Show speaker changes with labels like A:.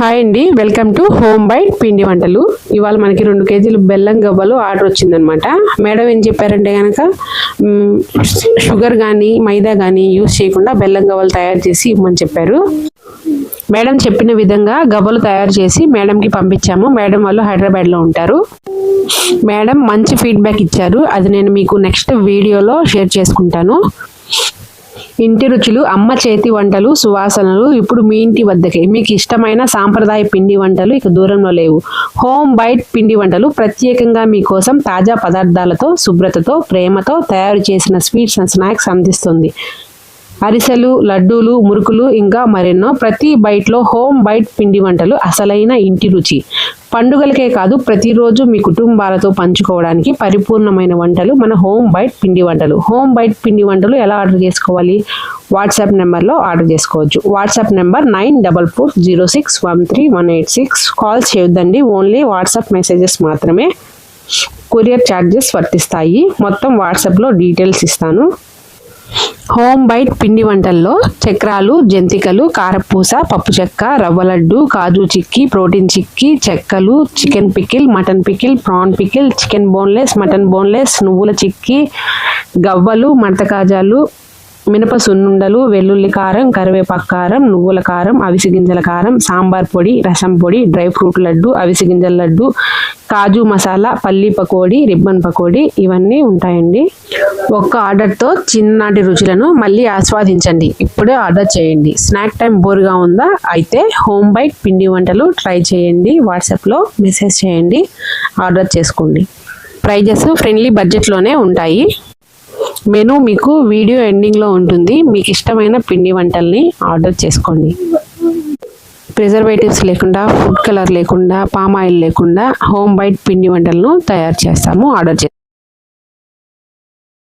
A: Hi అండి, welcome to home byte పిండి వంటలు. ఇవాళ మనకి 2 కేజీలు బెల్లం గవ్వలు ఆర్డర్ వచ్చిందనమాట. మేడం ఏం చెప్పారంటే కనుక షుగర్ కానీ మైదా కానీ యూజ్ చేయకుండా బెల్లం గవ్వలు తయారు చేసి ఇవ్వమని చెప్పారు. మేడం చెప్పిన విధంగా గవ్వలు తయారు చేసి మేడంకి పంపించాము. మేడం వాళ్ళు హైదరాబాద్లో ఉంటారు. మేడం మంచి ఫీడ్బ్యాక్ ఇచ్చారు. అది నేను మీకు నెక్స్ట్ వీడియోలో షేర్ చేసుకుంటాను. ఇంటి రుచులు, అమ్మ చేతి వంటలు, సువాసనలు ఇప్పుడు మీ ఇంటి వద్దకే. మీకు ఇష్టమైన సాంప్రదాయ పిండి వంటలు ఇక దూరంలో లేవు. హోమ్ బైట్ పిండి వంటలు ప్రత్యేకంగా మీకోసం తాజా పదార్థాలతో, శుభ్రతతో, ప్రేమతో తయారు చేసిన స్వీట్స్ అండ్ స్నాక్స్ అందిస్తుంది. అరిసెలు, లడ్డూలు, మురుకులు ఇంకా మరెన్నో. ప్రతి బైట్లో హోమ్ బైట్ పిండి వంటలు అసలైన ఇంటి రుచి. పండుగలకే కాదు, ప్రతిరోజు మీ కుటుంబాలతో పంచుకోవడానికి పరిపూర్ణమైన వంటలు మన హోమ్ బైట్ పిండి వంటలు. హోమ్ బైట్ పిండి వంటలు ఎలా ఆర్డర్ చేసుకోవాలి? వాట్సాప్ నెంబర్లో ఆర్డర్ చేసుకోవచ్చు. WhatsApp number 9440613186. కాల్స్ చేయొద్దండి, ఓన్లీ వాట్సాప్ మెసేజెస్ మాత్రమే. కొరియర్ ఛార్జెస్ వర్తిస్తాయి. మొత్తం వాట్సాప్లో డీటెయిల్స్ ఇస్తాను. హోమ్ బైట్ పిండి వంటల్లో చక్రాలు, జంతికలు, కారపూస, పప్పు చెక్క, రవ్వ లడ్డు, కాజు చిక్కీ, ప్రోటీన్ చిక్కీ, చెక్కలు, chicken pickle, mutton pickle, PRAN pickle, chicken boneless, mutton boneless, నువ్వుల చిక్కీ, గవ్వలు, మడత కాజాలు, మినప సున్నుండలు, వెల్లుల్లి కారం, కరివేపాకు కారం, నువ్వుల కారం, అవిసి గింజల కారం, సాంబార్ పొడి, రసం పొడి, డ్రై ఫ్రూట్ లడ్డు, అవిసి గింజల లడ్డు, కాజు మసాలా, పల్లీ పకోడీ, రిబ్బన్ పకోడీ, ఇవన్నీ ఉంటాయండి. ఒక్క ఆర్డర్తో చిన్ననాటి రుచులను మళ్ళీ ఆస్వాదించండి. ఇప్పుడే ఆర్డర్ చేయండి. స్నాక్ టైం బోర్గా ఉందా? అయితే హోమ్ బైట్ పిండి వంటలు ట్రై చేయండి. వాట్సాప్లో మెసేజ్ చేయండి, ఆర్డర్ చేసుకోండి. ప్రైజెస్ ఫ్రెండ్లీ బడ్జెట్లోనే ఉంటాయి. మెనూ మీకు వీడియో ఎండింగ్లో ఉంటుంది. మీకు ఇష్టమైన పిండి వంటల్ని ఆర్డర్ చేసుకోండి. ప్రిజర్వేటివ్స్ లేకుండా, ఫుడ్ కలర్ లేకుండా, పామ్ ఆయిల్ లేకుండా హోమ్ బైట్ పిండి వంటలను తయారు చేస్తాము. ఆర్డర్